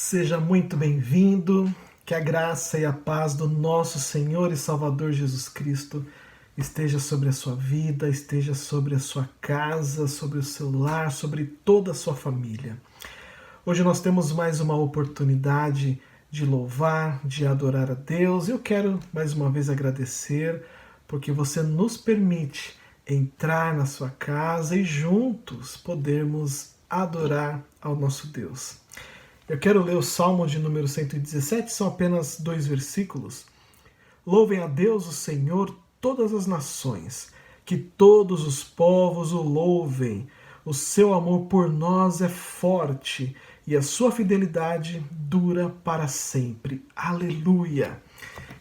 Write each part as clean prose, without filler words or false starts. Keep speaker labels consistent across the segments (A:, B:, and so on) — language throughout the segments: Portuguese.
A: Seja muito bem-vindo, que a graça e a paz do nosso Senhor e Salvador Jesus Cristo esteja sobre a sua vida, esteja sobre a sua casa, sobre o seu lar, sobre toda a sua família. Hoje nós temos mais uma oportunidade de louvar, de adorar a Deus. Eu quero mais uma vez agradecer porque você nos permite entrar na sua casa e juntos podermos adorar ao nosso Deus. Eu quero ler o Salmo de número 117, são apenas 2 versículos. Louvem a Deus, o Senhor, todas as nações, que todos os povos o louvem. O seu amor por nós é forte e a sua fidelidade dura para sempre. Aleluia!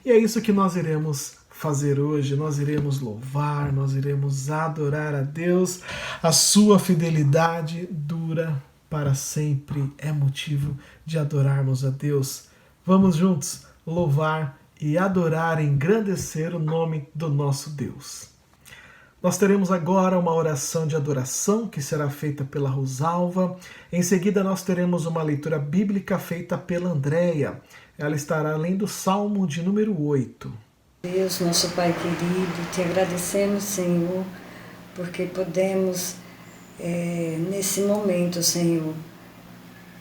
A: E é isso que nós iremos fazer hoje. Nós iremos louvar, nós iremos adorar a Deus. A sua fidelidade dura para sempre, é motivo de adorarmos a Deus. Vamos juntos louvar e adorar, engrandecer o nome do nosso Deus. Nós teremos agora uma oração de adoração que será feita pela Rosalva. Em seguida nós teremos uma leitura bíblica feita pela Andréia. Ela estará além do Salmo de número 8.
B: Deus, nosso Pai querido, te agradecemos, Senhor, porque podemos nesse momento, Senhor,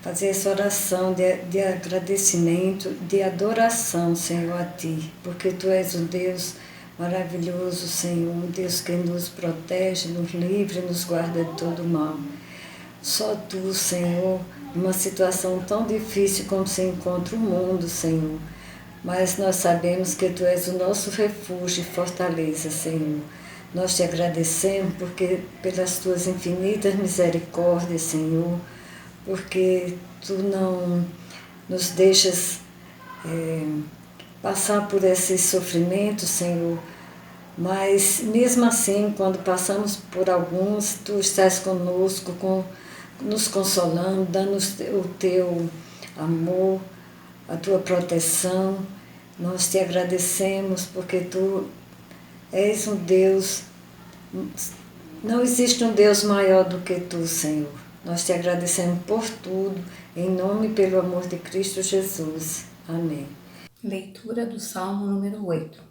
B: fazer essa oração de agradecimento, de adoração, Senhor, a Ti, porque Tu és um Deus maravilhoso, Senhor, um Deus que nos protege, nos livra e nos guarda de todo mal. Só Tu, Senhor, numa situação tão difícil como se encontra o mundo, Senhor, mas nós sabemos que Tu és o nosso refúgio e fortaleza, Senhor. Nós te agradecemos porque pelas Tuas infinitas misericórdias, Senhor, porque Tu não nos deixas passar por esses sofrimentos, Senhor, mas mesmo assim, quando passamos por alguns, Tu estás conosco, nos consolando, dando o Teu amor, a Tua proteção. Nós te agradecemos porque Tu és um Deus, não existe um Deus maior do que Tu, Senhor. Nós te agradecemos por tudo, em nome e pelo amor de Cristo Jesus. Amém.
C: Leitura do Salmo número 8.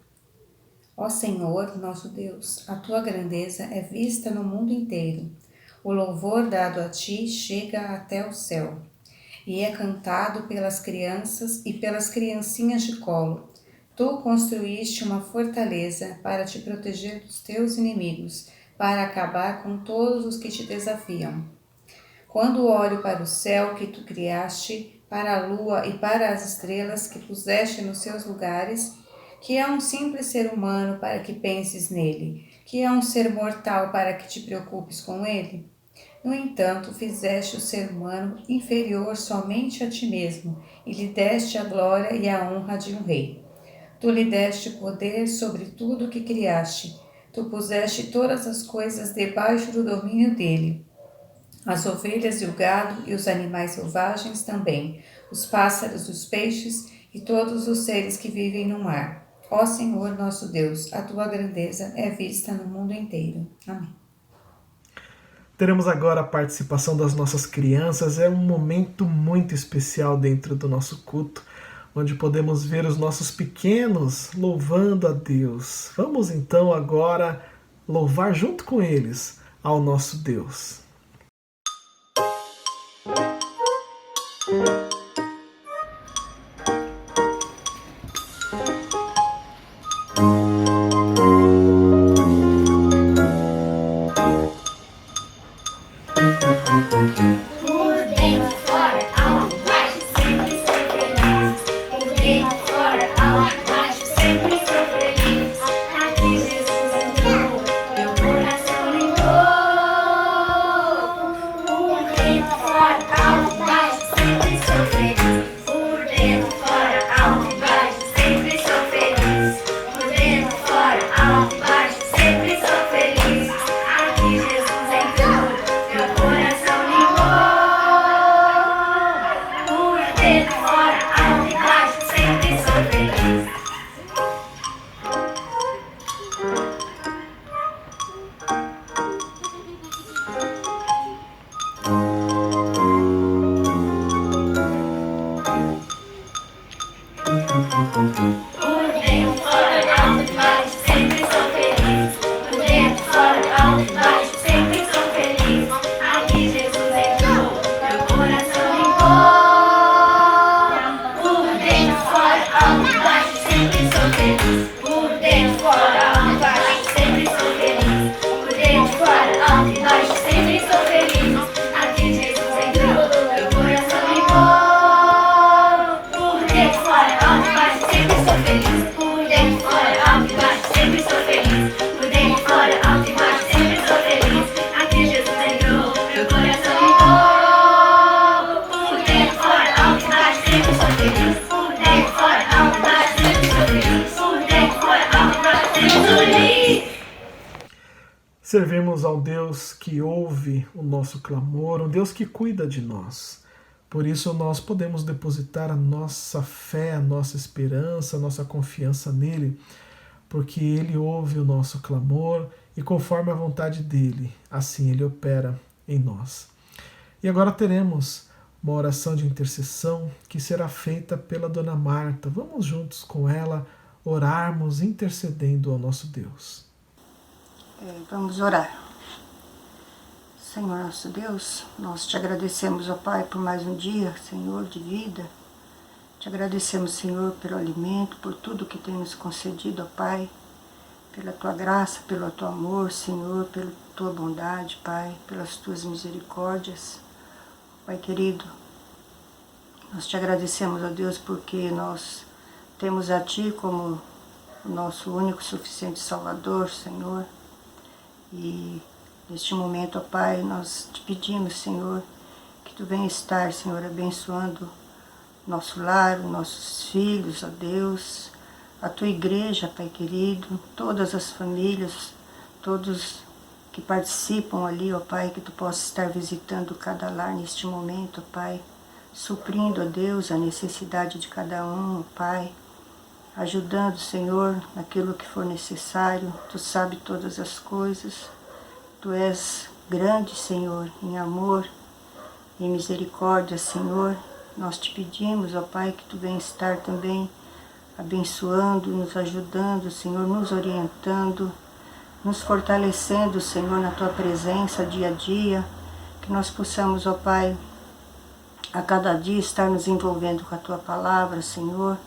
C: Ó Senhor, nosso Deus, a Tua grandeza é vista no mundo inteiro. O louvor dado a Ti chega até o céu, e é cantado pelas crianças e pelas criancinhas de colo. Tu construíste uma fortaleza para te proteger dos teus inimigos, para acabar com todos os que te desafiam. Quando olho para o céu que tu criaste, para a lua e para as estrelas que puseste nos seus lugares, que é um simples ser humano para que penses nele, que é um ser mortal para que te preocupes com ele? No entanto, fizeste o ser humano inferior somente a ti mesmo, e lhe deste a glória e a honra de um rei. Tu lhe deste poder sobre tudo o que criaste. Tu puseste todas as coisas debaixo do domínio dele. As ovelhas e o gado e os animais selvagens também, os pássaros, os peixes e todos os seres que vivem no mar. Ó Senhor nosso Deus, a Tua grandeza é vista no mundo inteiro. Amém.
A: Teremos agora a participação das nossas crianças. É um momento muito especial dentro do nosso culto, onde podemos ver os nossos pequenos louvando a Deus. Vamos então agora louvar junto com eles ao nosso Deus. Servimos ao Deus que ouve o nosso clamor, um Deus que cuida de nós. Por isso nós podemos depositar a nossa fé, a nossa esperança, a nossa confiança nele, porque ele ouve o nosso clamor e conforme a vontade dele, assim ele opera em nós. E agora teremos uma oração de intercessão que será feita pela Dona Marta. Vamos juntos com ela orarmos intercedendo ao nosso Deus.
D: Vamos orar. Senhor nosso Deus, nós te agradecemos, ó Pai, por mais um dia, Senhor, de vida. Te agradecemos, Senhor, pelo alimento, por tudo que tem nos concedido, ó Pai, pela tua graça, pelo teu amor, Senhor, pela tua bondade, Pai, pelas tuas misericórdias. Pai querido, nós te agradecemos, ó Deus, porque nós temos a Ti como o nosso único suficiente Salvador, Senhor. E neste momento, ó Pai, nós te pedimos, Senhor, que Tu venha estar, Senhor, abençoando nosso lar, nossos filhos, ó Deus, a Tua igreja, Pai querido, todas as famílias, todos que participam ali, ó Pai, que Tu possa estar visitando cada lar neste momento, ó Pai, suprindo, ó Deus, a necessidade de cada um, ó Pai, ajudando, Senhor, naquilo que for necessário. Tu sabe todas as coisas. Tu és grande, Senhor, em amor, em misericórdia, Senhor. Nós te pedimos, ó Pai, que Tu venha estar também abençoando, nos ajudando, Senhor, nos orientando, nos fortalecendo, Senhor, na Tua presença dia a dia, que nós possamos, ó Pai, a cada dia estar nos envolvendo com a Tua palavra, Senhor,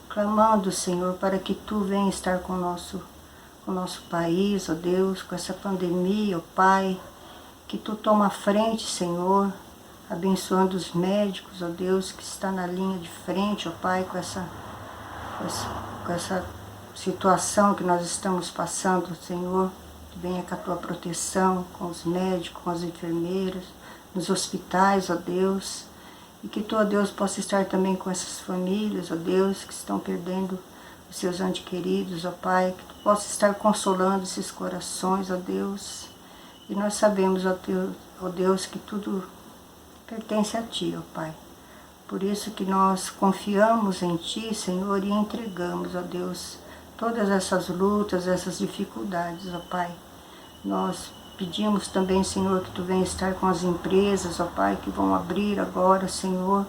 D: clamando, Senhor, para que Tu venha estar com o nosso país, ó Deus, com essa pandemia, ó Pai, que Tu toma a frente, Senhor, abençoando os médicos, ó Deus, que está na linha de frente, ó Pai, com essa situação que nós estamos passando, Senhor, que venha com a Tua proteção, com os médicos, com as enfermeiras, nos hospitais, ó Deus, e que Tu, ó Deus, possa estar também com essas famílias, ó Deus, que estão perdendo os seus entes queridos, ó Pai, que Tu possa estar consolando esses corações, ó Deus. E nós sabemos, ó Deus, que tudo pertence a Ti, ó Pai. Por isso que nós confiamos em Ti, Senhor, e entregamos, ó Deus, todas essas lutas, essas dificuldades, ó Pai. Nós pedimos também, Senhor, que Tu venha estar com as empresas, ó Pai, que vão abrir agora, Senhor,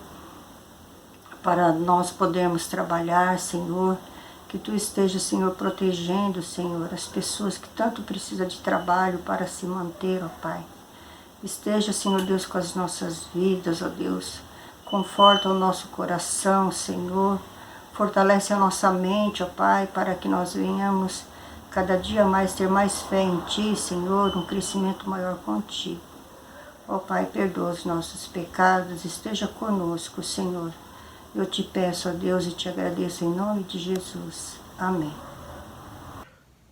D: para nós podermos trabalhar, Senhor. Que Tu esteja, Senhor, protegendo, Senhor, as pessoas que tanto precisam de trabalho para se manter, ó Pai. Esteja, Senhor Deus, com as nossas vidas, ó Deus. Conforta o nosso coração, Senhor. Fortalece a nossa mente, ó Pai, para que nós venhamos cada dia mais ter mais fé em Ti, Senhor, um crescimento maior contigo. Ó Pai, perdoa os nossos pecados, esteja conosco, Senhor. Eu te peço, ó Deus, e te agradeço em nome de Jesus. Amém.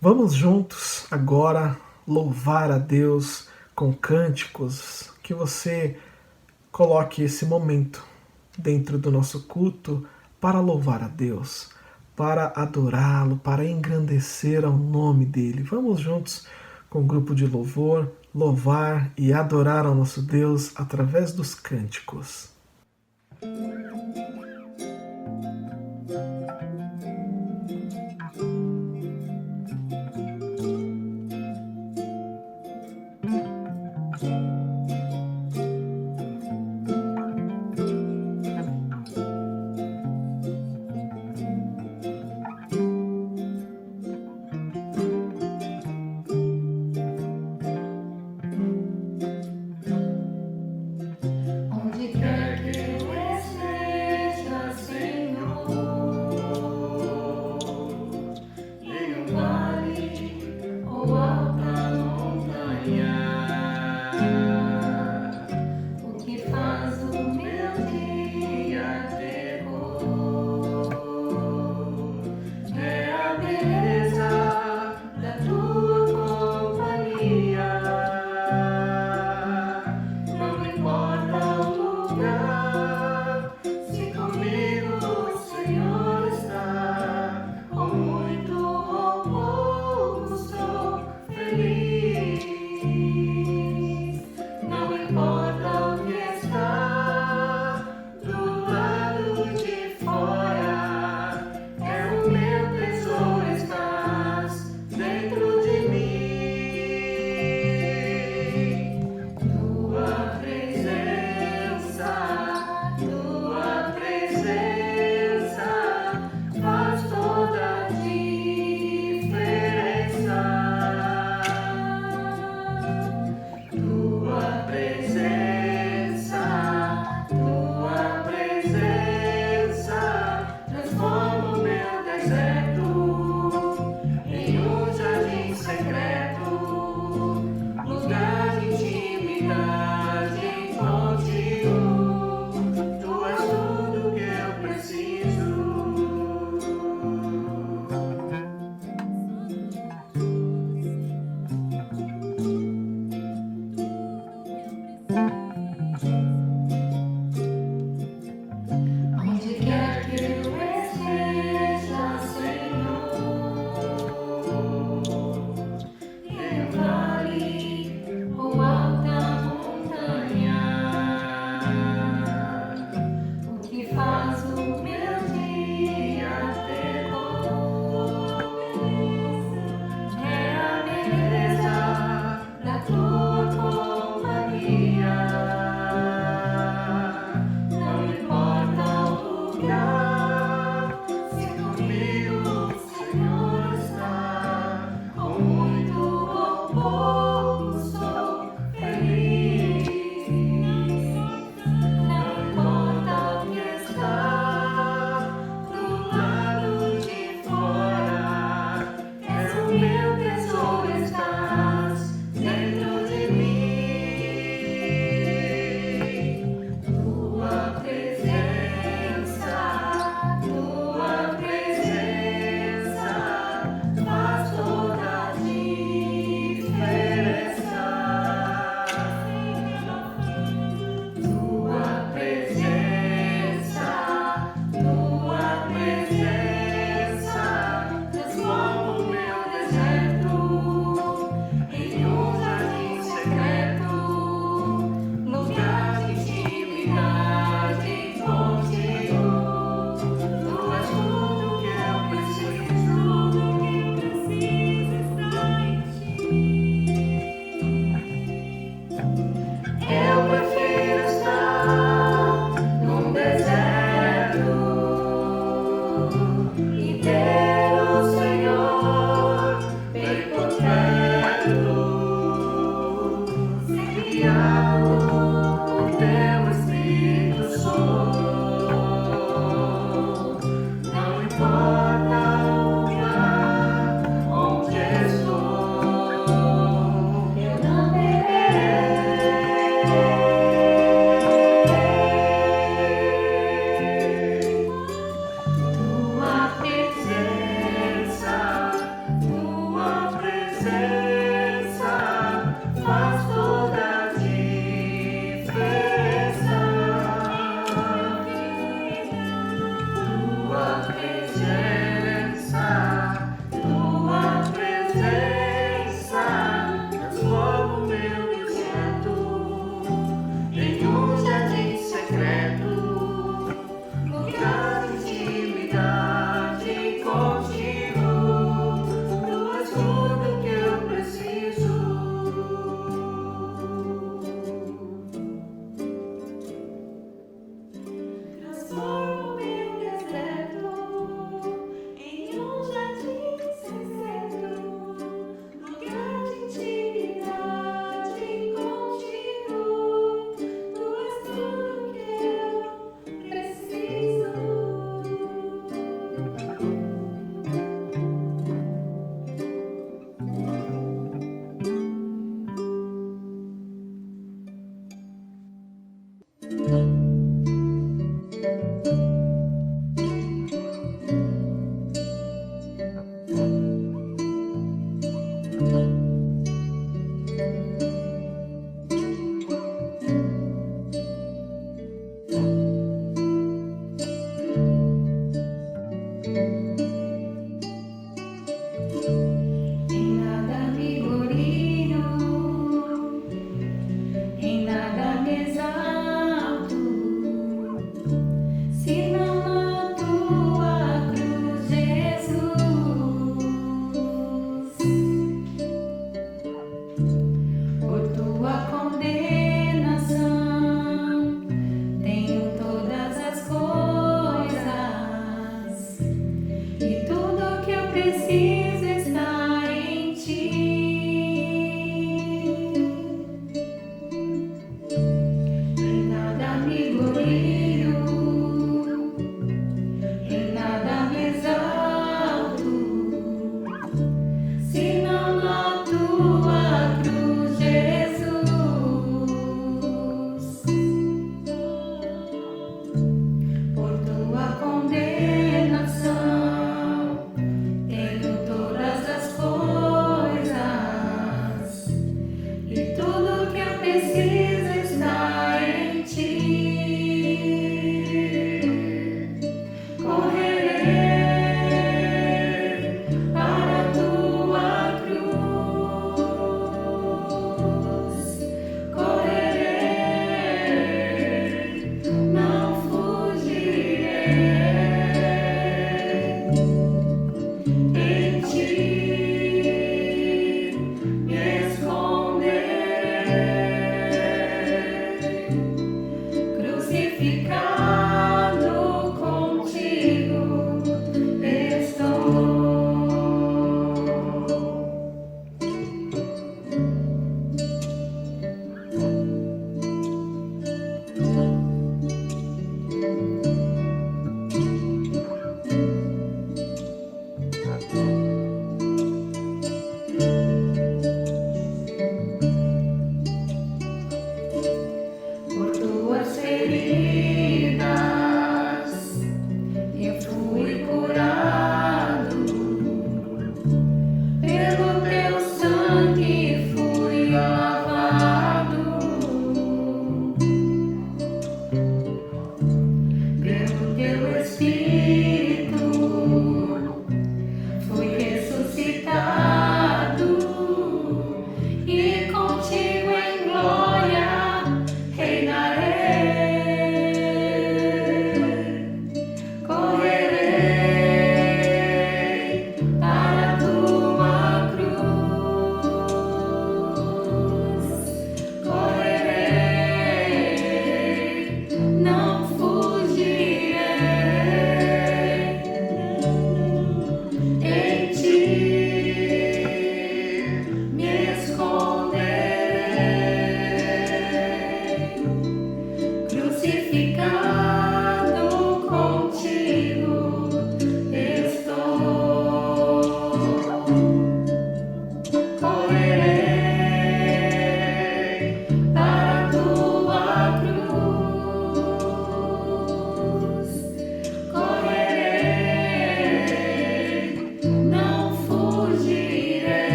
A: Vamos juntos agora louvar a Deus com cânticos, que você coloque esse momento dentro do nosso culto para louvar a Deus, para adorá-lo, para engrandecer ao nome dele. Vamos juntos com o grupo de louvor, louvar e adorar ao nosso Deus através dos cânticos.
E: Onde quer que eu esteja,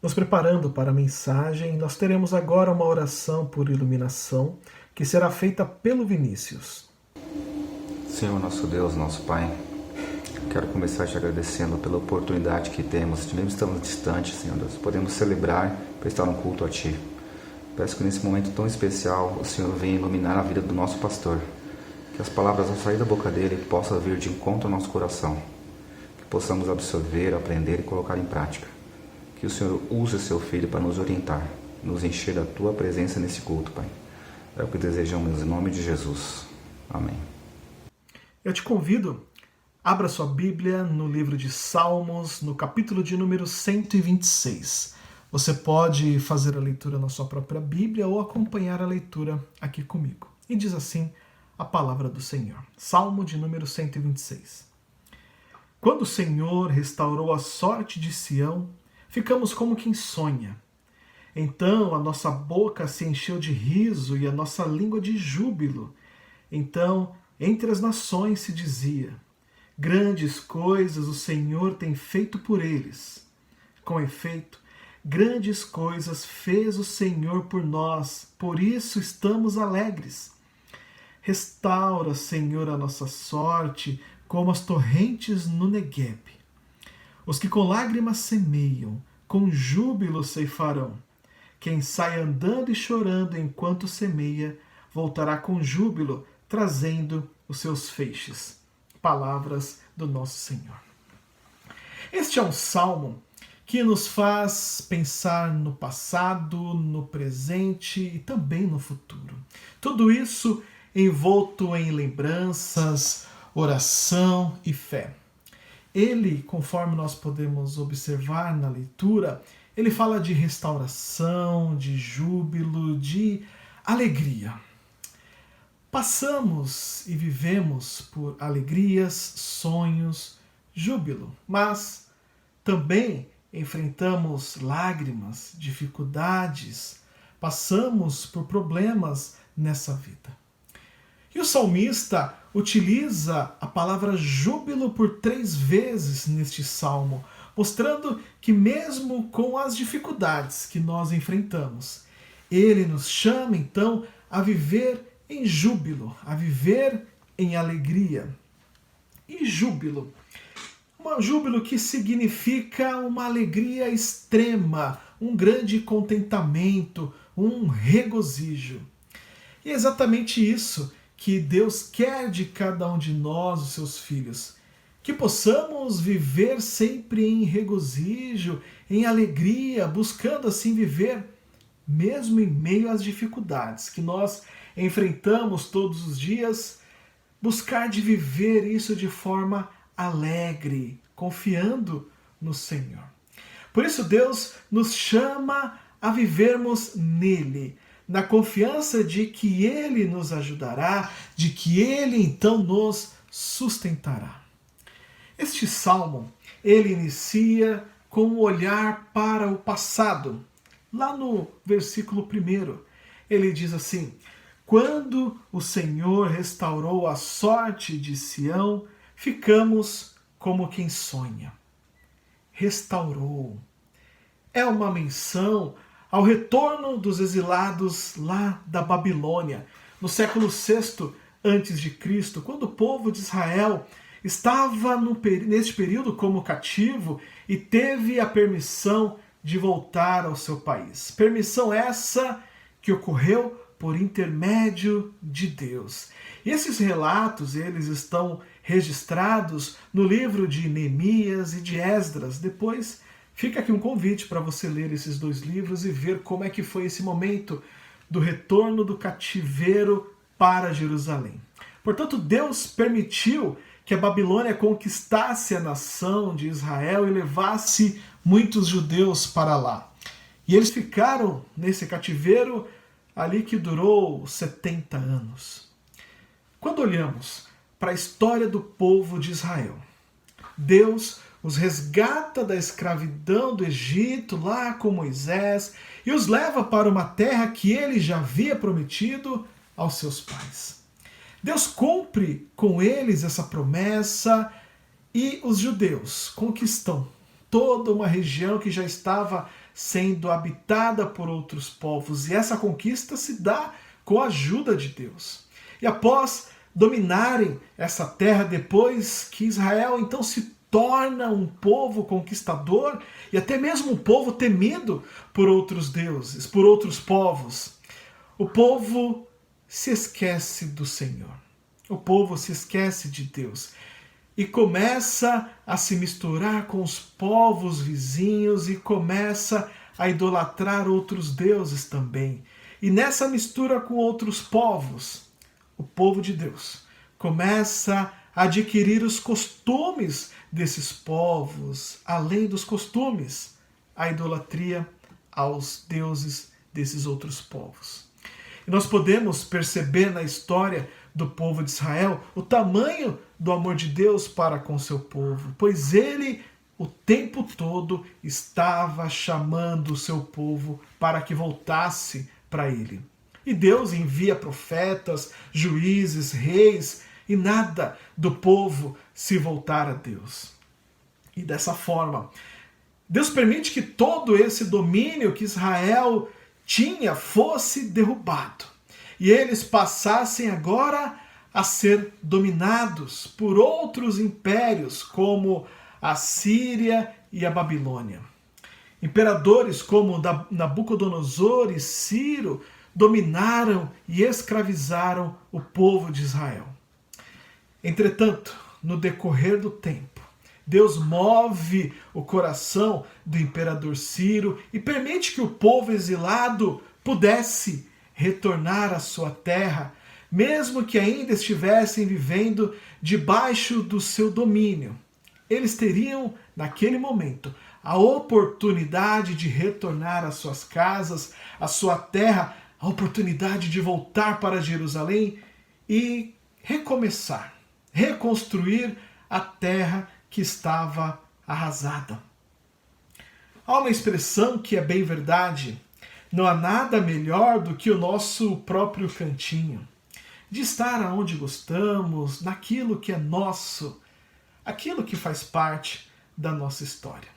A: Nos preparando para a mensagem, nós teremos agora uma oração por iluminação que será feita pelo Vinícius.
E: Senhor, nosso Deus, nosso Pai, quero começar te agradecendo pela oportunidade que temos, mesmo estando distantes, Senhor Deus, podemos celebrar, prestar um culto a Ti. Peço que nesse momento tão especial o Senhor venha iluminar a vida do nosso pastor, que as palavras ao sair da boca dele possam vir de encontro ao nosso coração, que possamos absorver, aprender e colocar em prática. Que o Senhor use o seu Filho para nos orientar, nos encher da Tua presença nesse culto, Pai. É o que desejamos em nome de Jesus. Amém.
A: Eu te convido, abra sua Bíblia no livro de Salmos, no capítulo de número 126. Você pode fazer a leitura na sua própria Bíblia ou acompanhar a leitura aqui comigo. E diz assim a palavra do Senhor. Salmo de número 126. Quando o Senhor restaurou a sorte de Sião, ficamos como quem sonha. Então a nossa boca se encheu de riso e a nossa língua de júbilo. Então, entre as nações se dizia: grandes coisas o Senhor tem feito por eles. Com efeito, grandes coisas fez o Senhor por nós, por isso estamos alegres. Restaura, Senhor, a nossa sorte, como as torrentes no Negueb. Os que com lágrimas semeiam, com júbilo ceifarão. Quem sai andando e chorando enquanto semeia, voltará com júbilo, trazendo os seus feixes. Palavras do nosso Senhor. Este é um salmo que nos faz pensar no passado, no presente e também no futuro. Tudo isso envolto em lembranças, oração e fé. Ele, conforme nós podemos observar na leitura, ele fala de restauração, de júbilo, de alegria. Passamos e vivemos por alegrias, sonhos, júbilo, mas também enfrentamos lágrimas, dificuldades, passamos por problemas nessa vida. E o salmista utiliza a palavra júbilo por 3 vezes neste salmo, mostrando que mesmo com as dificuldades que nós enfrentamos, ele nos chama então a viver em júbilo, a viver em alegria. E júbilo? Um júbilo que significa uma alegria extrema, um grande contentamento, um regozijo. E é exatamente isso que Deus quer de cada um de nós, os seus filhos. Que possamos viver sempre em regozijo, em alegria, buscando assim viver, mesmo em meio às dificuldades que nós enfrentamos todos os dias, buscar de viver isso de forma alegre, confiando no Senhor. Por isso Deus nos chama a vivermos nele, na confiança de que Ele nos ajudará, de que Ele então nos sustentará. Este salmo, ele inicia com um olhar para o passado. Lá no versículo 1, ele diz assim: quando o Senhor restaurou a sorte de Sião, ficamos como quem sonha. Restaurou. É uma menção ao retorno dos exilados lá da Babilônia, no século VI a.C., quando o povo de Israel estava neste período como cativo e teve a permissão de voltar ao seu país. Permissão essa que ocorreu por intermédio de Deus. E esses relatos, eles estão registrados no livro de Neemias e de Esdras. Depois fica aqui um convite para você ler esses 2 livros e ver como é que foi esse momento do retorno do cativeiro para Jerusalém. Portanto, Deus permitiu que a Babilônia conquistasse a nação de Israel e levasse muitos judeus para lá. E eles ficaram nesse cativeiro ali que durou 70 anos. Quando olhamos para a história do povo de Israel, Deus os resgata da escravidão do Egito, lá com Moisés, e os leva para uma terra que ele já havia prometido aos seus pais. Deus cumpre com eles essa promessa e os judeus conquistam toda uma região que já estava sendo habitada por outros povos. E essa conquista se dá com a ajuda de Deus. E após dominarem essa terra, depois que Israel então se torna um povo conquistador e até mesmo um povo temido por outros deuses, por outros povos, o povo se esquece do Senhor. O povo se esquece de Deus e começa a se misturar com os povos vizinhos e começa a idolatrar outros deuses também. E nessa mistura com outros povos, o povo de Deus começa a adquirir os costumes desses povos, além dos costumes, a idolatria aos deuses desses outros povos. E nós podemos perceber na história do povo de Israel o tamanho do amor de Deus para com seu povo, pois ele o tempo todo estava chamando o seu povo para que voltasse para ele. E Deus envia profetas, juízes, reis, e nada do povo se voltar a Deus. E dessa forma, Deus permite que todo esse domínio que Israel tinha fosse derrubado. E eles passassem agora a ser dominados por outros impérios, como a Síria e a Babilônia. Imperadores como Nabucodonosor e Ciro dominaram e escravizaram o povo de Israel. Entretanto, no decorrer do tempo, Deus move o coração do imperador Ciro e permite que o povo exilado pudesse retornar à sua terra, mesmo que ainda estivessem vivendo debaixo do seu domínio. Eles teriam, naquele momento, a oportunidade de retornar às suas casas, à sua terra, a oportunidade de voltar para Jerusalém e recomeçar, reconstruir a terra que estava arrasada. Há uma expressão que é bem verdade: não há nada melhor do que o nosso próprio cantinho, de estar aonde gostamos, naquilo que é nosso, aquilo que faz parte da nossa história.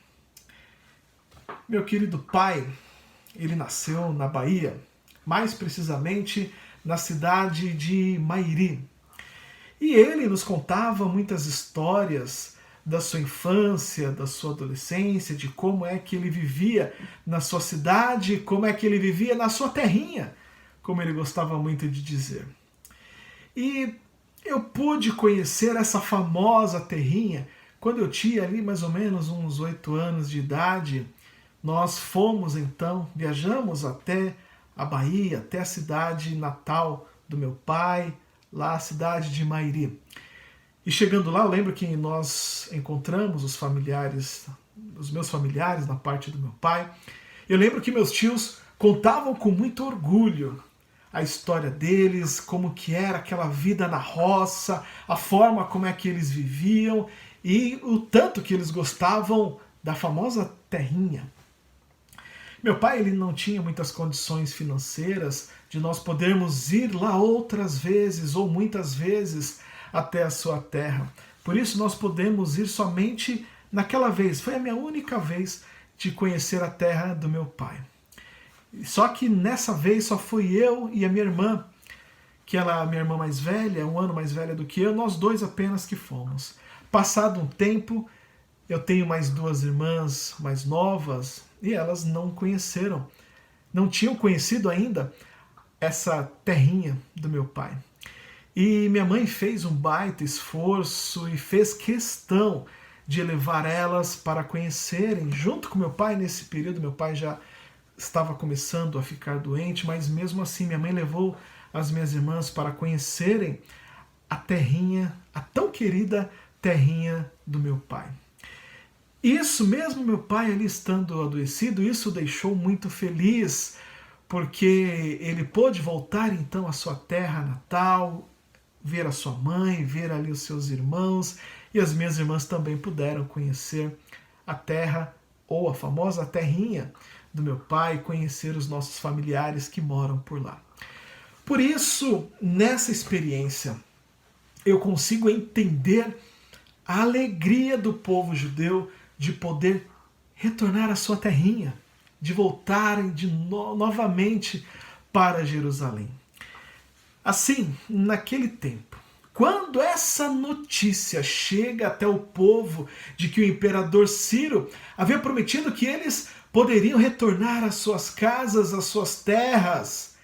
A: Meu querido pai, ele nasceu na Bahia, mais precisamente na cidade de Mairi. E ele nos contava muitas histórias da sua infância, da sua adolescência, de como é que ele vivia na sua cidade, como é que ele vivia na sua terrinha, como ele gostava muito de dizer. E eu pude conhecer essa famosa terrinha quando eu tinha ali mais ou menos uns 8 anos de idade. Nós fomos então, viajamos até a Bahia, até a cidade natal do meu pai, lá a cidade de Mairi. E chegando lá, eu lembro que nós encontramos os meus familiares na parte do meu pai. Eu lembro que meus tios contavam com muito orgulho a história deles, como que era aquela vida na roça, a forma como é que eles viviam e o tanto que eles gostavam da famosa terrinha. Meu pai, ele não tinha muitas condições financeiras de nós podermos ir lá outras vezes ou muitas vezes até a sua terra. Por isso nós podemos ir somente naquela vez. Foi a minha única vez de conhecer a terra do meu pai. Só que nessa vez só fui eu e a minha irmã, que ela é a minha irmã mais velha, 1 ano mais velha do que eu, nós dois apenas que fomos. Passado um tempo, eu tenho mais 2 irmãs mais novas e elas não conheceram, não tinham conhecido ainda essa terrinha do meu pai. E minha mãe fez um baita esforço e fez questão de levar elas para conhecerem, junto com meu pai. Nesse período meu pai já estava começando a ficar doente, mas mesmo assim minha mãe levou as minhas irmãs para conhecerem a terrinha, a tão querida terrinha do meu pai. Isso mesmo, meu pai ali estando adoecido, isso o deixou muito feliz, porque ele pôde voltar então à sua terra natal, ver a sua mãe, ver ali os seus irmãos, e as minhas irmãs também puderam conhecer a terra, ou a famosa terrinha do meu pai, conhecer os nossos familiares que moram por lá. Por isso, nessa experiência, eu consigo entender a alegria do povo judeu de poder retornar à sua terrinha, de voltarem novamente para Jerusalém. Assim, naquele tempo, quando essa notícia chega até o povo de que o imperador Ciro havia prometido que eles poderiam retornar às suas casas, às suas terras,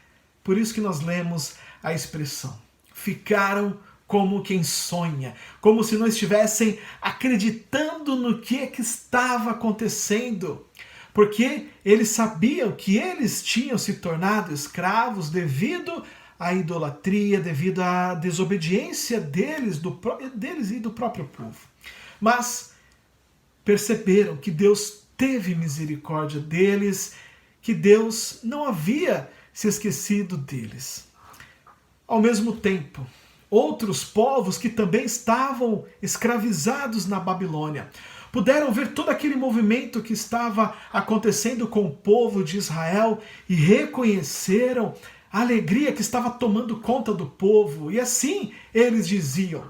A: por isso que nós lemos a expressão, ficaram como quem sonha, como se não estivessem acreditando no que estava acontecendo, porque eles sabiam que eles tinham se tornado escravos devido à idolatria, devido à desobediência deles e do próprio povo. Mas perceberam que Deus teve misericórdia deles, que Deus não havia se esquecido deles. Ao mesmo tempo, outros povos que também estavam escravizados na Babilônia puderam ver todo aquele movimento que estava acontecendo com o povo de Israel e reconheceram a alegria que estava tomando conta do povo. E assim eles diziam: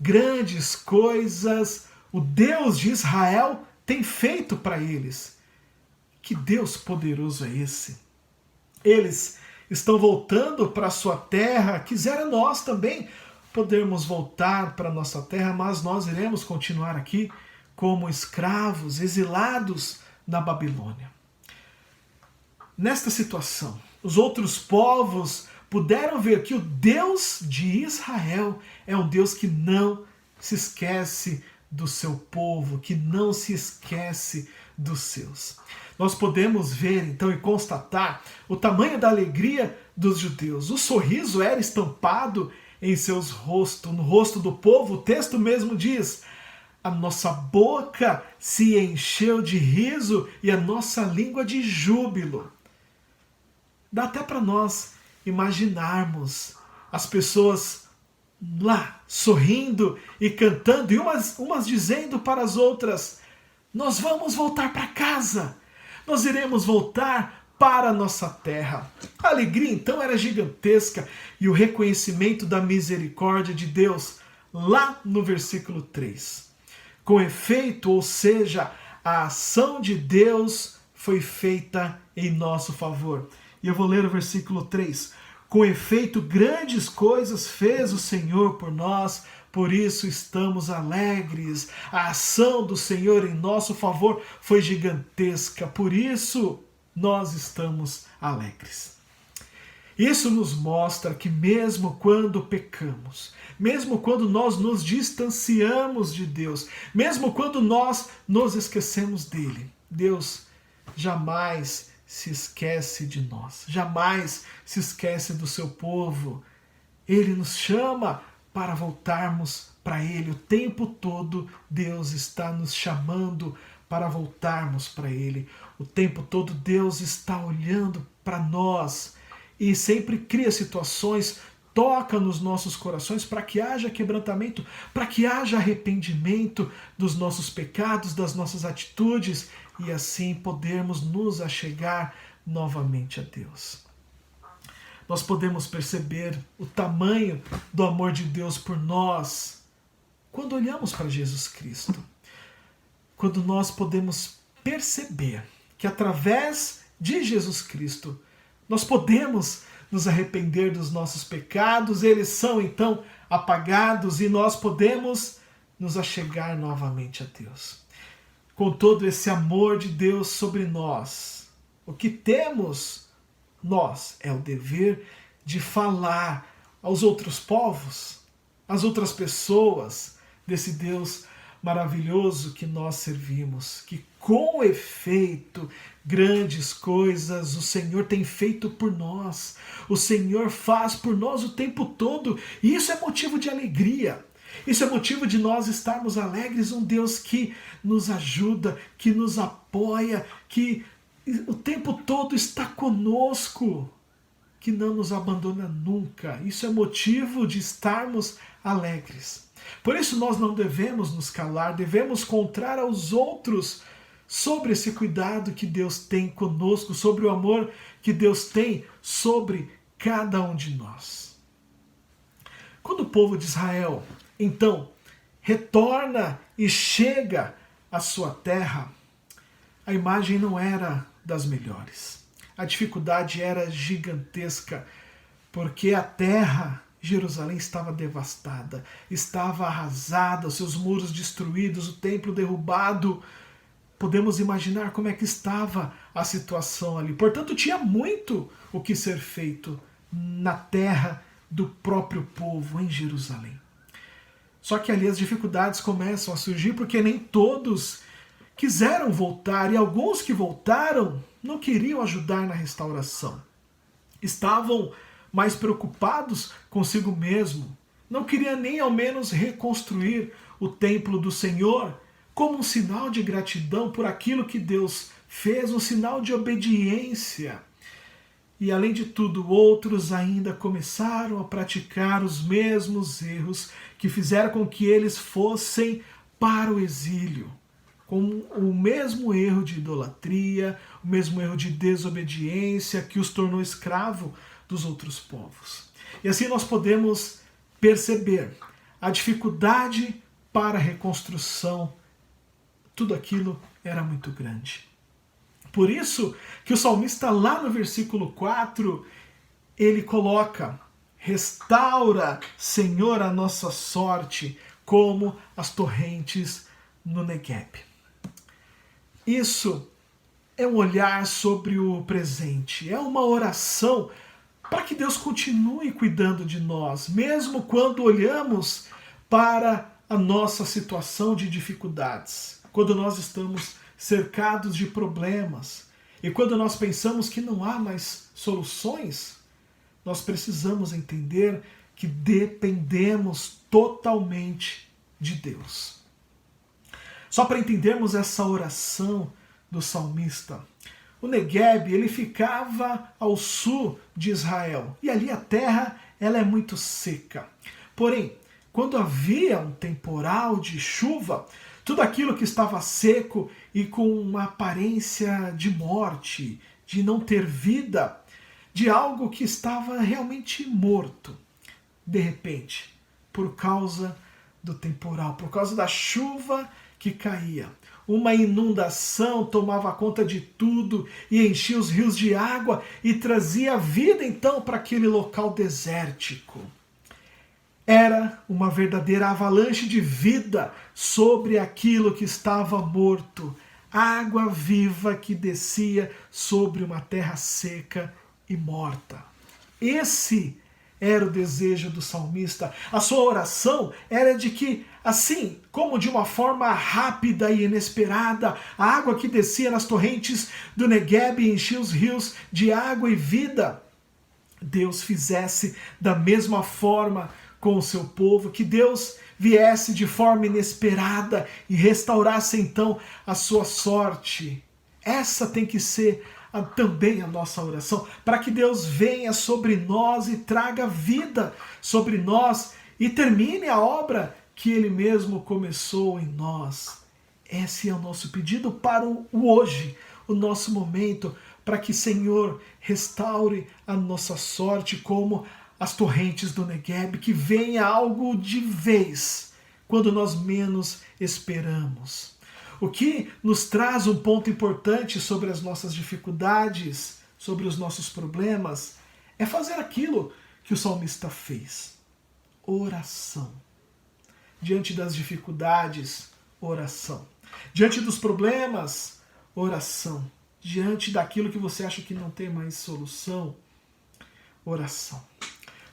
A: grandes coisas o Deus de Israel tem feito para eles. Que Deus poderoso é esse? Eles estão voltando para a sua terra. Quisera nós também podermos voltar para a nossa terra, mas nós iremos continuar aqui como escravos, exilados na Babilônia. Nesta situação, os outros povos puderam ver que o Deus de Israel é um Deus que não se esquece do seu povo, que não se esquece dos seus. Nós podemos ver então e constatar o tamanho da alegria dos judeus. O sorriso era estampado em seus rostos, no rosto do povo. O texto mesmo diz: a nossa boca se encheu de riso e a nossa língua de júbilo. Dá até para nós imaginarmos as pessoas lá sorrindo e cantando, e umas dizendo para as outras: nós vamos voltar para casa, nós iremos voltar para a nossa terra. A alegria então era gigantesca, e o reconhecimento da misericórdia de Deus lá no versículo 3. Com efeito, ou seja, a ação de Deus foi feita em nosso favor. E eu vou ler o versículo 3. Com efeito, grandes coisas fez o Senhor por nós, por isso estamos alegres. A ação do Senhor em nosso favor foi gigantesca, por isso nós estamos alegres. Isso nos mostra que mesmo quando pecamos, mesmo quando nós nos distanciamos de Deus, mesmo quando nós nos esquecemos dele, Deus jamais se esquece de nós, jamais se esquece do seu povo. Ele nos chama para voltarmos para ele. O tempo todo Deus está nos chamando para voltarmos para ele. O tempo todo Deus está olhando para nós e sempre cria situações, toca nos nossos corações para que haja quebrantamento, para que haja arrependimento dos nossos pecados, das nossas atitudes, e assim podermos nos achegar novamente a Deus. Nós podemos perceber o tamanho do amor de Deus por nós quando olhamos para Jesus Cristo. Quando nós podemos perceber que através de Jesus Cristo nós podemos nos arrepender dos nossos pecados, eles são então apagados e nós podemos nos achegar novamente a Deus. Com todo esse amor de Deus sobre nós, o que temos nós é o dever de falar aos outros povos, às outras pessoas, desse Deus maravilhoso que nós servimos, que com efeito grandes coisas o Senhor tem feito por nós, o Senhor faz por nós o tempo todo, e isso é motivo de alegria. Isso é motivo de nós estarmos alegres, um Deus que nos ajuda, que nos apoia, que o tempo todo está conosco, que não nos abandona nunca. Isso é motivo de estarmos alegres. Por isso nós não devemos nos calar, devemos contar aos outros sobre esse cuidado que Deus tem conosco, sobre o amor que Deus tem sobre cada um de nós. Quando o povo de Israel então retorna e chega à sua terra, a imagem não era das melhores. A dificuldade era gigantesca, porque a terra, Jerusalém, estava devastada, estava arrasada, seus muros destruídos, o templo derrubado. Podemos imaginar como é que estava a situação ali. Portanto, tinha muito o que ser feito na terra do próprio povo, em Jerusalém. Só que ali as dificuldades começam a surgir porque nem todos quiseram voltar, e alguns que voltaram não queriam ajudar na restauração. Estavam mais preocupados consigo mesmo. Não queriam nem ao menos reconstruir o templo do Senhor como um sinal de gratidão por aquilo que Deus fez, um sinal de obediência. E além de tudo, outros ainda começaram a praticar os mesmos erros que fizeram com que eles fossem para o exílio. Com o mesmo erro de idolatria, o mesmo erro de desobediência que os tornou escravo dos outros povos. E assim nós podemos perceber a dificuldade para a reconstrução. Tudo aquilo era muito grande. Por isso que o salmista lá no versículo 4, ele coloca: restaura, Senhor, a nossa sorte, como as torrentes no Negueb. Isso é um olhar sobre o presente, é uma oração para que Deus continue cuidando de nós, mesmo quando olhamos para a nossa situação de dificuldades, quando nós estamos cercados de problemas e quando nós pensamos que não há mais soluções. Nós precisamos entender que dependemos totalmente de Deus. Só para entendermos essa oração do salmista, o Negueb, ele ficava ao sul de Israel, e ali a terra ela é muito seca. Porém, quando havia um temporal de chuva, tudo aquilo que estava seco e com uma aparência de morte, de não ter vida, de algo que estava realmente morto, de repente, por causa do temporal, por causa da chuva que caía, uma inundação tomava conta de tudo e enchia os rios de água e trazia vida então para aquele local desértico. Era uma verdadeira avalanche de vida sobre aquilo que estava morto, água viva que descia sobre uma terra seca e morta. Esse era o desejo do salmista. A sua oração era de que, assim como de uma forma rápida e inesperada, a água que descia nas torrentes do Negueb e enchia os rios de água e vida, Deus fizesse da mesma forma com o seu povo, que Deus viesse de forma inesperada e restaurasse então a sua sorte. Essa tem que ser também a nossa oração, para que Deus venha sobre nós e traga vida sobre nós e termine a obra que Ele mesmo começou em nós. Esse é o nosso pedido para o hoje, o nosso momento, para que, Senhor, restaure a nossa sorte como as torrentes do Negueb, que venha algo de vez quando nós menos esperamos. O que nos traz um ponto importante sobre as nossas dificuldades, sobre os nossos problemas, é fazer aquilo que o salmista fez: oração. Diante das dificuldades, oração. Diante dos problemas, oração. Diante daquilo que você acha que não tem mais solução, oração.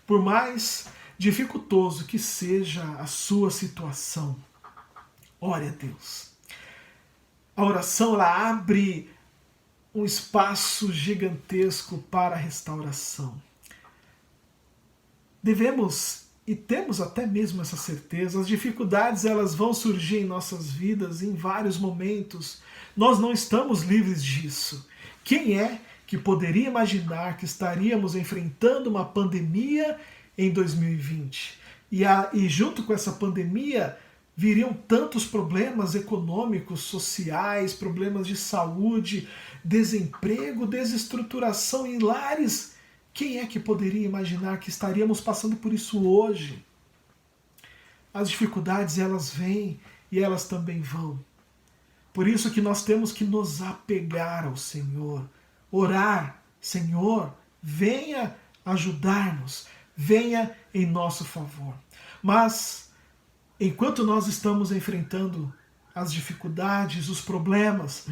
A: Por mais dificultoso que seja a sua situação, ore a Deus. A oração, ela abre um espaço gigantesco para a restauração. Devemos e temos até mesmo essa certeza, as dificuldades elas vão surgir em nossas vidas em vários momentos. Nós não estamos livres disso. Quem é que poderia imaginar que estaríamos enfrentando uma pandemia em 2020? E junto com essa pandemia viriam tantos problemas econômicos, sociais, problemas de saúde, desemprego, desestruturação em lares. Quem é que poderia imaginar que estaríamos passando por isso hoje? As dificuldades, elas vêm e elas também vão. Por isso que nós temos que nos apegar ao Senhor, orar, Senhor, venha ajudar-nos, venha em nosso favor. Mas, enquanto nós estamos enfrentando as dificuldades, os problemas,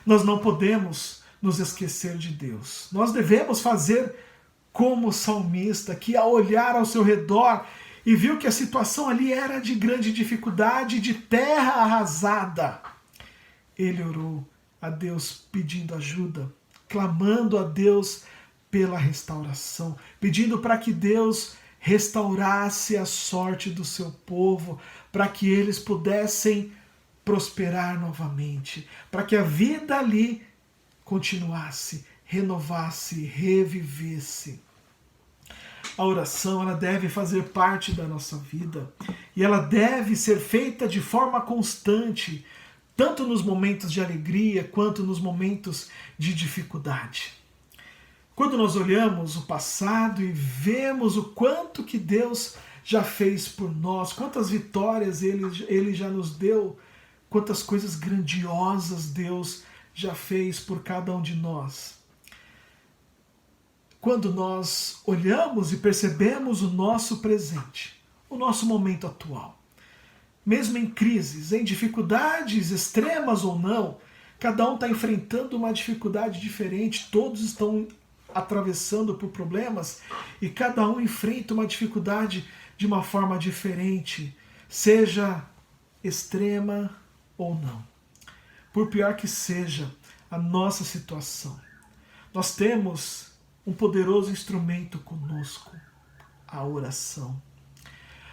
A: nós não podemos nos esquecer de Deus. Nós devemos fazer como o salmista, que ao olhar ao seu redor e viu que a situação ali era de grande dificuldade, de terra arrasada, ele orou a Deus pedindo ajuda, clamando a Deus pela restauração, pedindo para que Deus restaurasse a sorte do seu povo, para que eles pudessem prosperar novamente, para que a vida ali continuasse, renovasse, revivesse. A oração, ela deve fazer parte da nossa vida e ela deve ser feita de forma constante, tanto nos momentos de alegria quanto nos momentos de dificuldade. Quando nós olhamos o passado e vemos o quanto que Deus já fez por nós, quantas vitórias Ele já nos deu, quantas coisas grandiosas Deus já fez por cada um de nós. Quando nós olhamos e percebemos o nosso presente, o nosso momento atual, mesmo em crises, em dificuldades extremas ou não, cada um está enfrentando uma dificuldade diferente, todos estão atravessando por problemas e cada um enfrenta uma dificuldade de uma forma diferente, seja extrema ou não. Por pior que seja a nossa situação, nós temos um poderoso instrumento conosco, a oração.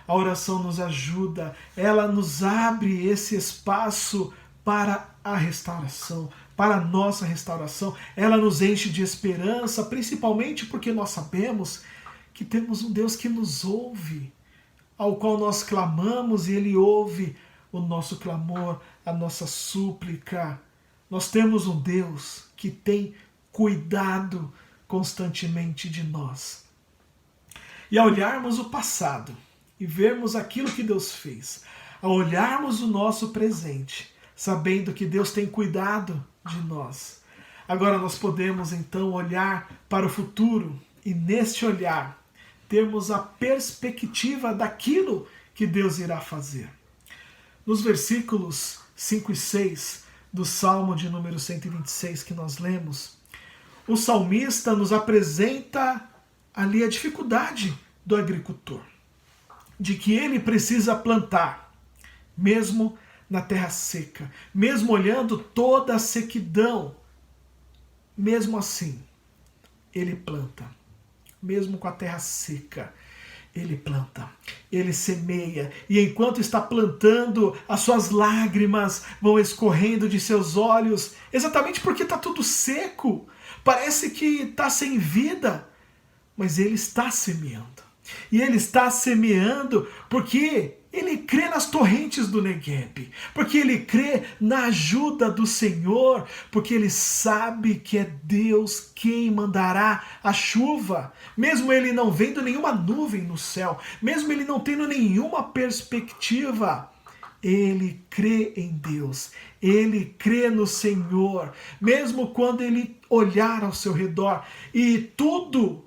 A: A oração nos ajuda, ela nos abre esse espaço para a restauração, para a nossa restauração. Ela nos enche de esperança, principalmente porque nós sabemos que temos um Deus que nos ouve, ao qual nós clamamos e Ele ouve o nosso clamor, a nossa súplica. Nós temos um Deus que tem cuidado constantemente de nós. E ao olharmos o passado e vermos aquilo que Deus fez, ao olharmos o nosso presente, sabendo que Deus tem cuidado de nós, agora nós podemos então olhar para o futuro e neste olhar termos a perspectiva daquilo que Deus irá fazer. Nos versículos 5 e 6 do Salmo de número 126 que nós lemos, o salmista nos apresenta ali a dificuldade do agricultor, de que ele precisa plantar, mesmo na terra seca, mesmo olhando toda a sequidão, mesmo assim, ele planta, mesmo com a terra seca, ele planta, ele semeia, e enquanto está plantando, as suas lágrimas vão escorrendo de seus olhos, exatamente porque está tudo seco, parece que está sem vida, mas ele está semeando. E ele está semeando porque ele crê nas torrentes do Negueb, porque ele crê na ajuda do Senhor, porque ele sabe que é Deus quem mandará a chuva, mesmo ele não vendo nenhuma nuvem no céu, mesmo ele não tendo nenhuma perspectiva, ele crê em Deus, ele crê no Senhor, mesmo quando ele olhar ao seu redor e tudo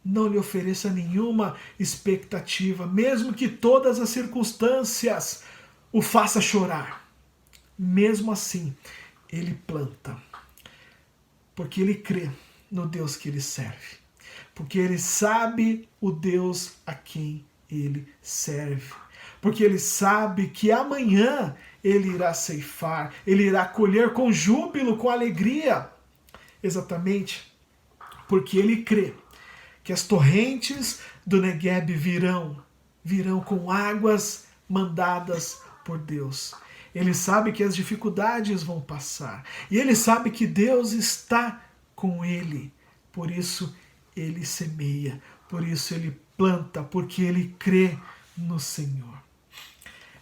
A: não lhe ofereça nenhuma expectativa, mesmo que todas as circunstâncias o façam chorar. Mesmo assim, ele planta, porque ele crê no Deus que ele serve, porque ele sabe o Deus a quem ele serve, porque ele sabe que amanhã ele irá ceifar, ele irá colher com júbilo, com alegria, exatamente porque ele crê que as torrentes do Negueb virão com águas mandadas por Deus. Ele sabe que as dificuldades vão passar. E ele sabe que Deus está com ele. Por isso ele semeia. Por isso ele planta. Porque ele crê no Senhor.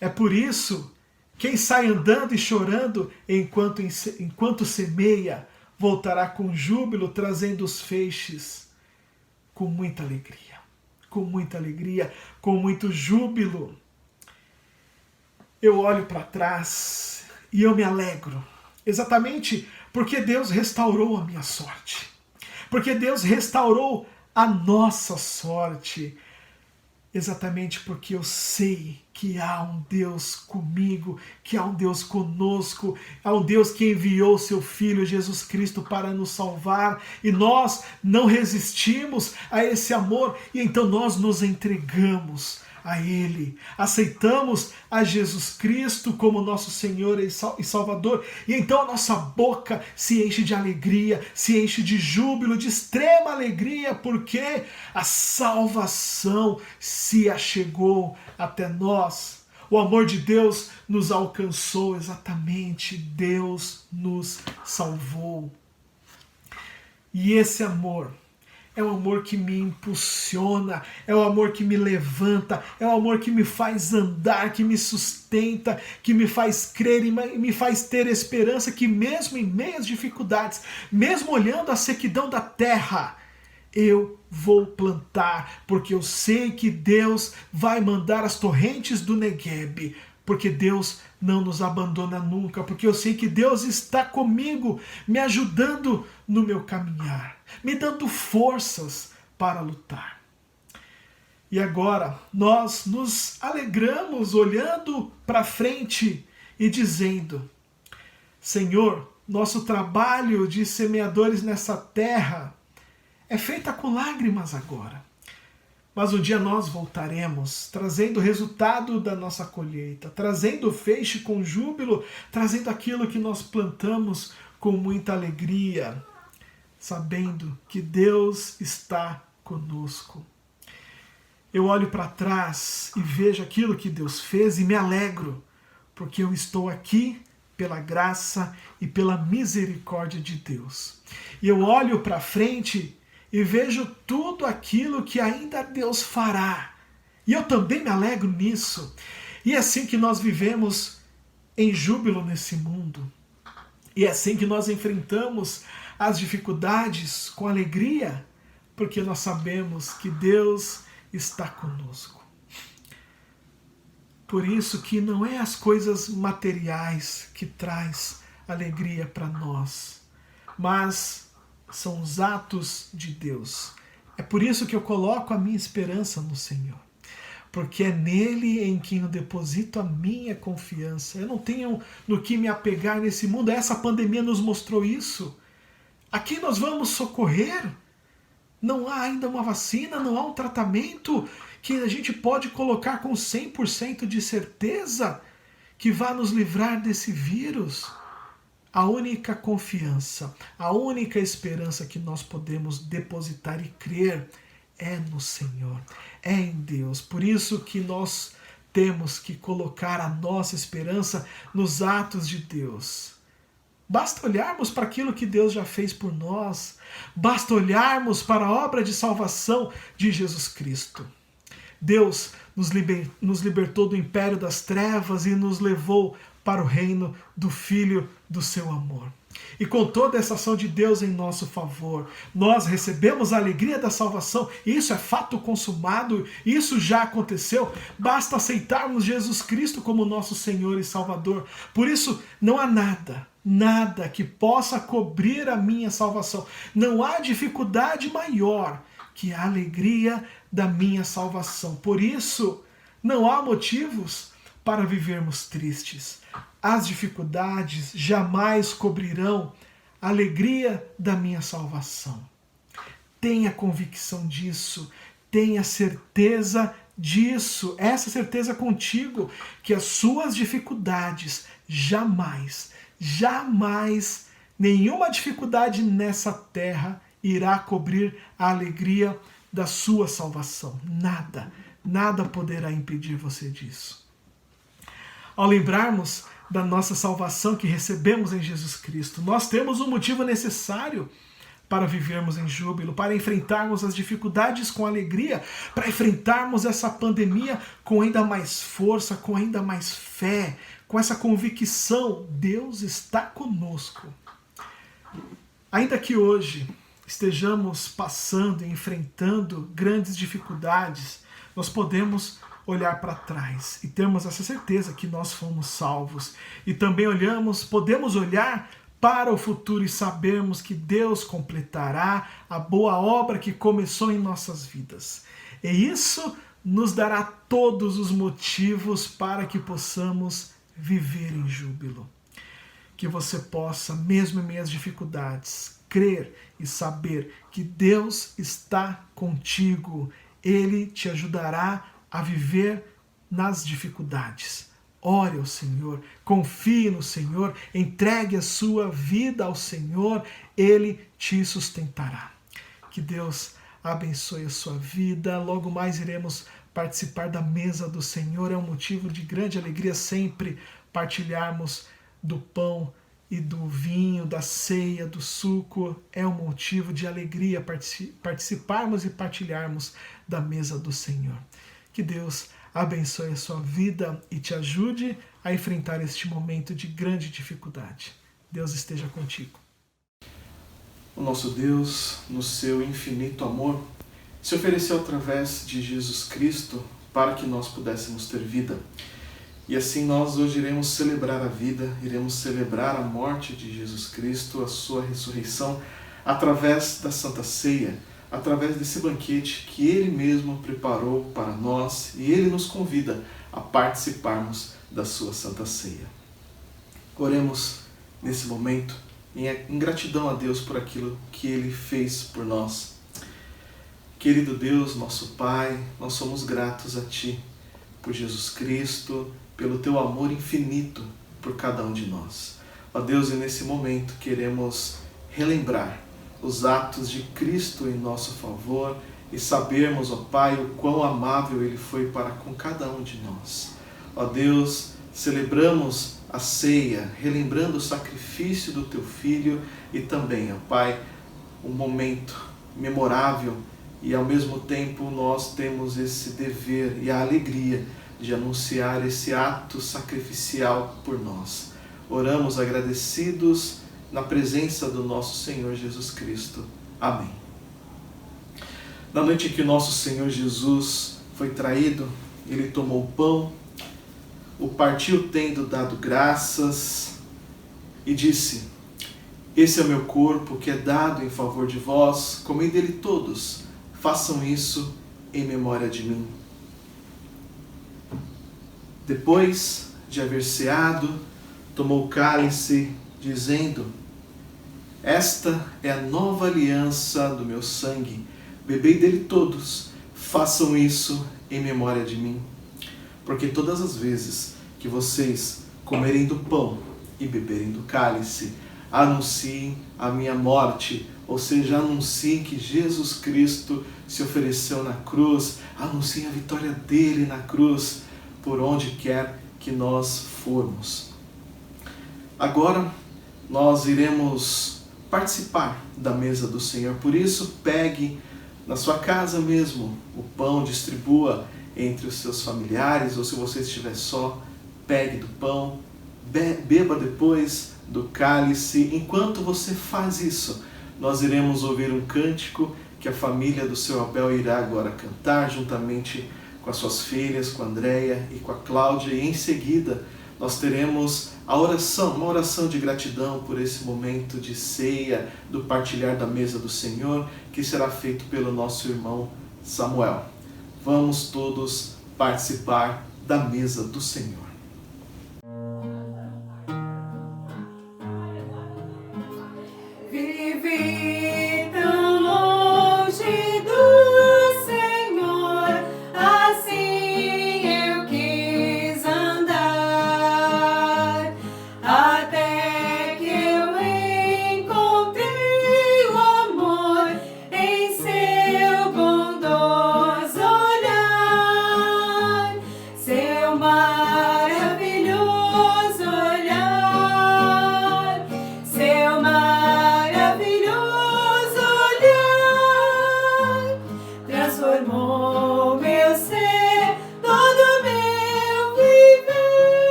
A: É por isso, quem sai andando e chorando enquanto semeia, voltará com júbilo, trazendo os feixes com muita alegria, com muito júbilo. Eu olho para trás E eu me alegro, exatamente porque Deus restaurou a minha sorte. Porque Deus restaurou a nossa sorte. Exatamente porque eu sei que há um Deus comigo, que há um Deus conosco, há um Deus que enviou seu Filho Jesus Cristo para nos salvar, e nós não resistimos a esse amor, e então nós nos entregamos a Ele, aceitamos a Jesus Cristo como nosso Senhor e Salvador, e então a nossa boca se enche de alegria, se enche de júbilo, de extrema alegria, porque a salvação se achegou até nós. O amor de Deus nos alcançou, exatamente, Deus nos salvou. E esse amor é um amor que me impulsiona, é um amor que me levanta, é um amor que me faz andar, que me sustenta, que me faz crer e me faz ter esperança que mesmo em meio às dificuldades, mesmo olhando a sequidão da terra, eu vou plantar, porque eu sei que Deus vai mandar as torrentes do Negueb, porque Deus não nos abandona nunca, porque eu sei que Deus está comigo, me ajudando no meu caminhar, me dando forças para lutar. E agora nós nos alegramos olhando para frente e dizendo: Senhor, nosso trabalho de semeadores nessa terra é feita com lágrimas agora. Mas um dia nós voltaremos, trazendo o resultado da nossa colheita, trazendo o feixe com júbilo, trazendo aquilo que nós plantamos com muita alegria, sabendo que Deus está conosco. Eu olho para trás e vejo aquilo que Deus fez e me alegro, porque eu estou aqui pela graça e pela misericórdia de Deus. E eu olho para frente e vejo tudo aquilo que ainda Deus fará. E eu também me alegro nisso. E é assim que nós vivemos em júbilo nesse mundo. E é assim que nós enfrentamos as dificuldades com alegria, porque nós sabemos que Deus está conosco. Por isso que não é as coisas materiais que traz alegria para nós, mas são os atos de Deus. É por isso que eu coloco a minha esperança no Senhor, porque é nele em quem eu deposito a minha confiança. Eu não tenho no que me apegar nesse mundo. Essa pandemia nos mostrou isso. A quem nós vamos socorrer? Não há ainda uma vacina, não há um tratamento que a gente pode colocar com 100% de certeza que vá nos livrar desse vírus. A única confiança, a única esperança que nós podemos depositar e crer é no Senhor, é em Deus. Por isso que nós temos que colocar a nossa esperança nos atos de Deus. Basta olharmos para aquilo que Deus já fez por nós, basta olharmos para a obra de salvação de Jesus Cristo. Deus nos libertou do império das trevas e nos levou para o reino do Filho do seu amor. E com toda essa ação de Deus em nosso favor, nós recebemos a alegria da salvação, e isso é fato consumado, isso já aconteceu, basta aceitarmos Jesus Cristo como nosso Senhor e Salvador. Por isso, não há nada que possa cobrir a minha salvação. Não há dificuldade maior que a alegria da minha salvação. Por isso, não há motivos para vivermos tristes. As dificuldades jamais cobrirão a alegria da minha salvação. Tenha convicção disso, tenha certeza disso, essa certeza contigo, que as suas dificuldades jamais, nenhuma dificuldade nessa terra irá cobrir a alegria da sua salvação. Nada poderá impedir você disso. Ao lembrarmos da nossa salvação que recebemos em Jesus Cristo, nós temos um motivo necessário para vivermos em júbilo, para enfrentarmos as dificuldades com alegria, para enfrentarmos essa pandemia com ainda mais força, com ainda mais fé, com essa convicção: Deus está conosco. Ainda que hoje estejamos passando e enfrentando grandes dificuldades, nós podemos olhar para trás e termos essa certeza que nós fomos salvos. E também podemos olhar para o futuro e sabermos que Deus completará a boa obra que começou em nossas vidas. E isso nos dará todos os motivos para que possamos viver em júbilo. Que você possa, mesmo em meio às dificuldades, crer e saber que Deus está contigo. Ele te ajudará a viver nas dificuldades. Ore ao Senhor, confie no Senhor, entregue a sua vida ao Senhor, Ele te sustentará. Que Deus abençoe a sua vida. Logo mais iremos participar da mesa do Senhor. É um motivo de grande alegria sempre partilharmos do pão e do vinho, da ceia, do suco. É um motivo de alegria participarmos e partilharmos da mesa do Senhor. Que Deus abençoe a sua vida e te ajude a enfrentar este momento de grande dificuldade. Deus esteja contigo. O nosso Deus, no seu infinito amor, se ofereceu através de Jesus Cristo para que nós pudéssemos ter vida. E assim nós hoje iremos celebrar a vida, iremos celebrar a morte de Jesus Cristo, a sua ressurreição, através da Santa Ceia, através desse banquete que Ele mesmo preparou para nós, e Ele nos convida a participarmos da sua Santa Ceia. Oremos nesse momento em gratidão a Deus por aquilo que Ele fez por nós. Querido Deus, nosso Pai, nós somos gratos a Ti, por Jesus Cristo, pelo Teu amor infinito por cada um de nós. Ó Deus, e nesse momento queremos relembrar os atos de Cristo em nosso favor e sabermos, ó Pai, o quão amável Ele foi para com cada um de nós. Ó Deus, celebramos a ceia, relembrando o sacrifício do Teu Filho e também, ó Pai, um momento memorável e ao mesmo tempo nós temos esse dever e a alegria de anunciar esse ato sacrificial por nós. Oramos agradecidos na presença do nosso Senhor Jesus Cristo. Amém. Na noite em que nosso Senhor Jesus foi traído, Ele tomou o pão, o partiu tendo dado graças e disse: Esse é o meu corpo que é dado em favor de vós, comei dele todos, façam isso em memória de mim. Depois de haver ceado, tomou o cálice, dizendo: Esta é a nova aliança do meu sangue, bebei dele todos, façam isso em memória de mim. Porque todas as vezes que vocês comerem do pão e beberem do cálice, anunciem a minha morte, ou seja, anunciem que Jesus Cristo se ofereceu na cruz, anunciem a vitória dele na cruz, por onde quer que nós formos. Agora nós iremos participar da mesa do Senhor, por isso pegue na sua casa mesmo o pão, distribua entre os seus familiares, ou se você estiver só, pegue do pão, beba depois do cálice. Enquanto você faz isso, nós iremos ouvir um cântico que a família do seu Abel irá agora cantar, juntamente com as suas filhas, com a Andréia e com a Cláudia, e em seguida nós teremos a oração, uma oração de gratidão por esse momento de ceia, do partilhar da mesa do Senhor, que será feito pelo nosso irmão Samuel. Vamos todos participar da mesa do Senhor.
C: Vivi tão longe do Senhor, assim eu quis andar, até que eu encontrei o amor em seu bondoso olhar, seu mar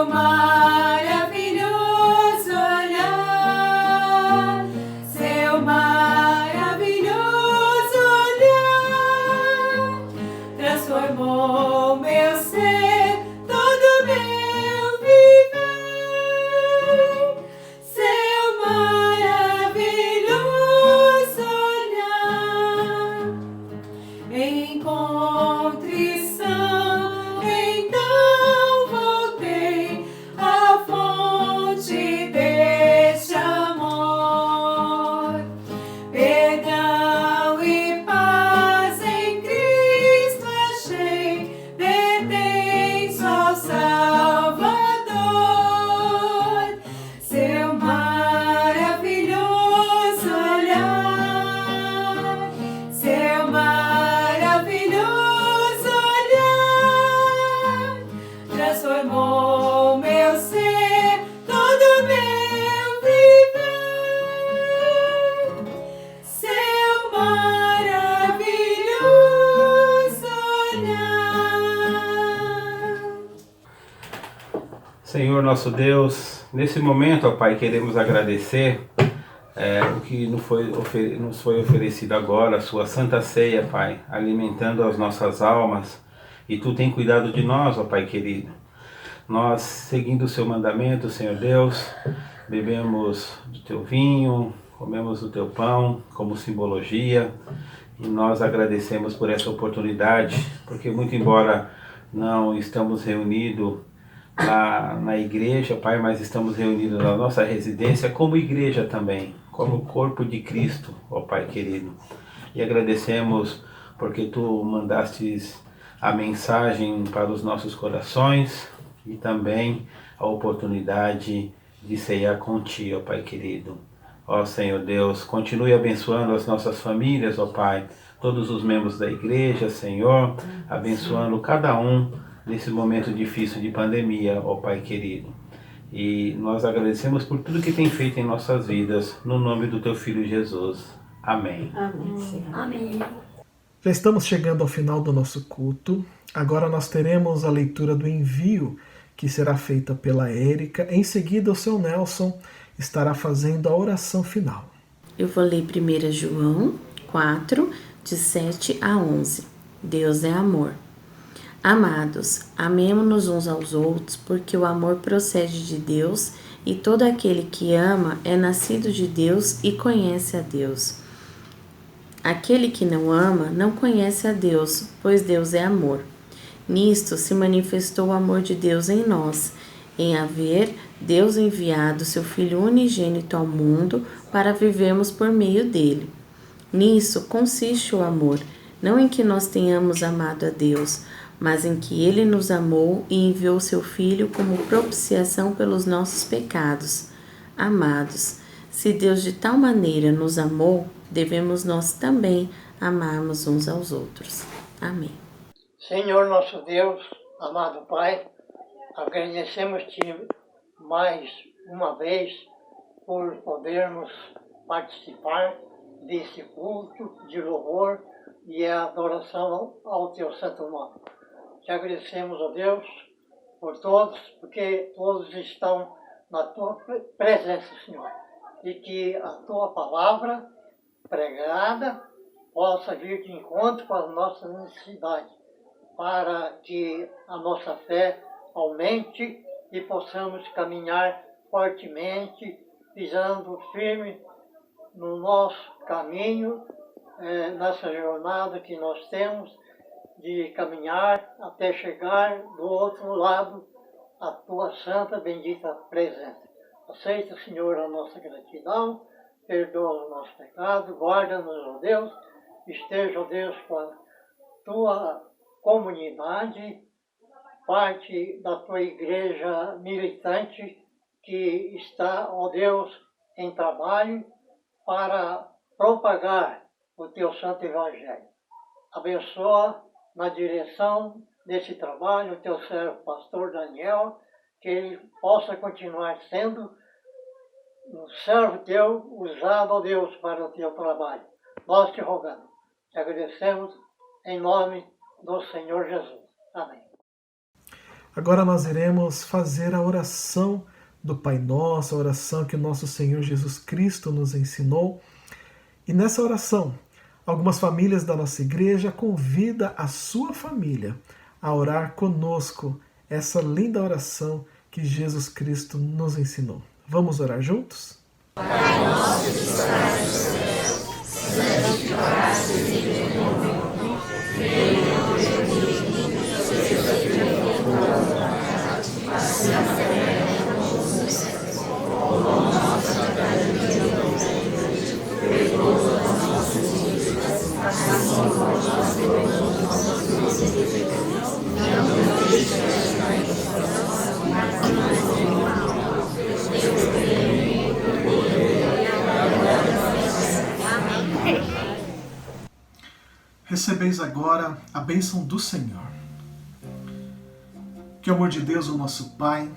C: Seu maravilhoso olhar, seu maravilhoso olhar, transformou meu ser, todo meu viver. Seu maravilhoso olhar, em contrição, então voltei à fonte deste amor. Perdão e paz em Cristo achei, pertenço ao Salvador. Seu maravilhoso olhar, seu maravilhoso olhar, transformou meu ser, todo meu viver. Seu maravilhoso olhar.
F: Senhor nosso Deus, nesse momento, ó Pai, queremos agradecer o que nos foi oferecido agora, a sua Santa Ceia, Pai, alimentando as nossas almas, e Tu tem cuidado de nós, ó Pai querido. Nós, seguindo o Seu mandamento, Senhor Deus, bebemos do Teu vinho, comemos do Teu pão, como simbologia, e nós agradecemos por essa oportunidade, porque muito embora não estamos reunidos lá na igreja, Pai, mas estamos reunidos na nossa residência como igreja também, como corpo de Cristo, ó Pai querido. E agradecemos porque Tu mandastes a mensagem para os nossos corações e também a oportunidade de ceiar com Ti, ó Pai querido. Ó Senhor Deus, continue abençoando as nossas famílias, ó Pai, todos os membros da igreja, Senhor, abençoando cada um nesse momento difícil de pandemia, ó Pai querido. E nós agradecemos por tudo que tem feito em nossas vidas, no nome do Teu Filho Jesus. Amém.
D: Amém.
A: Já estamos chegando ao final do nosso culto. Agora nós teremos a leitura do envio, que será feita pela Érica. Em seguida, o seu Nelson estará fazendo a oração final.
G: Eu vou ler 1 João 4, de 7 a 11. Deus é amor. Amados, amemo-nos uns aos outros, porque o amor procede de Deus, e todo aquele que ama é nascido de Deus e conhece a Deus. Aquele que não ama não conhece a Deus, pois Deus é amor. Nisto se manifestou o amor de Deus em nós, em haver Deus enviado seu Filho unigênito ao mundo para vivermos por meio dele. Nisso consiste o amor, não em que nós tenhamos amado a Deus, mas em que Ele nos amou e enviou seu Filho como propiciação pelos nossos pecados. Amados, se Deus de tal maneira nos amou, devemos nós também amarmos uns aos outros. Amém.
H: Senhor nosso Deus, amado Pai, agradecemos-Te mais uma vez por podermos participar desse culto de louvor e adoração ao Teu santo nome. Te agradecemos, ó Deus, por todos, porque todos estão na Tua presença, Senhor, e que a Tua palavra pregada possa vir de encontro com as nossas necessidades, para que a nossa fé aumente e possamos caminhar fortemente, pisando firme no nosso caminho, nessa jornada que nós temos de caminhar até chegar do outro lado a Tua santa bendita presença. Aceita, Senhor, a nossa gratidão, perdoa o nosso pecado, guarda-nos, ó Deus, esteja, ó Deus, com a Tua comunidade, parte da Tua igreja militante que está, ó Deus, em trabalho para propagar o Teu santo evangelho. Abençoa na direção desse trabalho o Teu servo, pastor Daniel, que ele possa continuar sendo um servo Teu, usado, ó Deus, para o Teu trabalho. Nós Te rogamos, Te agradecemos em nome do Senhor Jesus. Amém.
A: Agora nós iremos fazer a oração do Pai Nosso, a oração que o nosso Senhor Jesus Cristo nos ensinou. E nessa oração, algumas famílias da nossa igreja convidam a sua família a orar conosco essa linda oração que Jesus Cristo nos ensinou. Vamos orar juntos?
G: Pai nosso que estás no céu, santificado seja o teu nome. Venha o teu reino, seja feita a tua vontade, assim na terra como no céu. O nosso cada dia hoje, perdoa as nossas dívidas, assim como nós perdoamos aos nossos devedores. Não nos deixes cair em tentação, mas livra-nos do mal.
A: Recebeis agora a bênção do Senhor. Que o amor de Deus, o nosso Pai,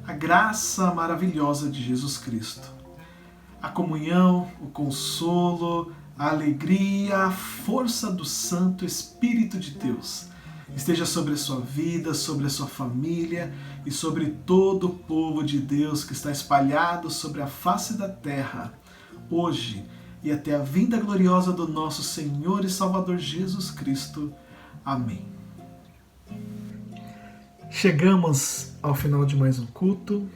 A: a graça maravilhosa de Jesus Cristo, a comunhão, o consolo, a alegria, a força do Santo Espírito de Deus esteja sobre a sua vida, sobre a sua família e sobre todo o povo de Deus que está espalhado sobre a face da terra, hoje e até a vinda gloriosa do nosso Senhor e Salvador Jesus Cristo. Amém. Chegamos ao final de mais um culto.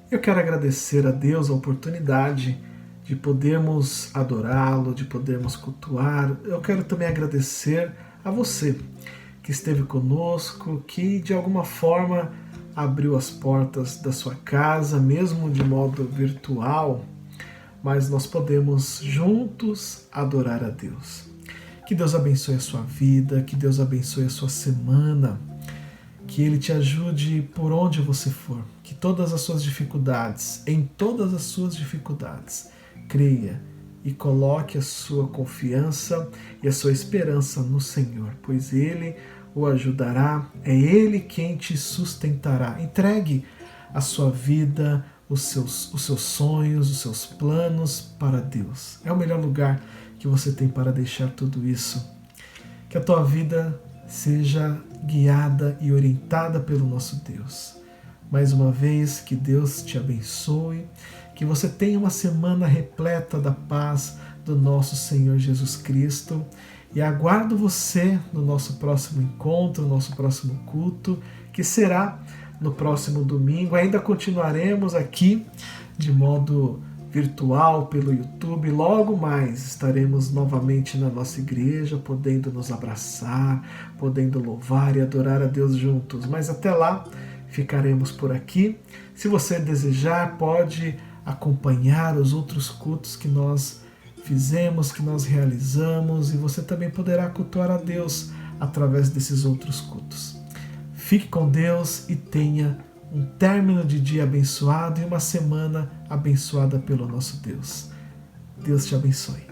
A: Eu quero agradecer a Deus a oportunidade de podermos adorá-lo, de podermos cultuar. Eu quero também agradecer a você que esteve conosco, que de alguma forma abriu as portas da sua casa, mesmo de modo virtual, mas nós podemos juntos adorar a Deus. Que Deus abençoe a sua vida, que Deus abençoe a sua semana, que Ele te ajude por onde você for, que todas as suas dificuldades, em todas as suas dificuldades, creia e coloque a sua confiança e a sua esperança no Senhor, pois Ele o ajudará, é Ele quem te sustentará. Entregue a sua vida, os seus sonhos, os seus planos para Deus. É o melhor lugar que você tem para deixar tudo isso. Que a tua vida seja guiada e orientada pelo nosso Deus. Mais uma vez, que Deus te abençoe, que você tenha uma semana repleta da paz do nosso Senhor Jesus Cristo. E aguardo você no nosso próximo encontro, no nosso próximo culto, que será no próximo domingo. Ainda continuaremos aqui de modo virtual pelo YouTube. Logo mais estaremos novamente na nossa igreja, podendo nos abraçar, podendo louvar e adorar a Deus juntos. Mas até lá, ficaremos por aqui. Se você desejar, pode acompanhar os outros cultos que nós fizemos, que nós realizamos, e você também poderá cultuar a Deus através desses outros cultos. Fique com Deus e tenha um término de dia abençoado e uma semana abençoada pelo nosso Deus. Deus te abençoe.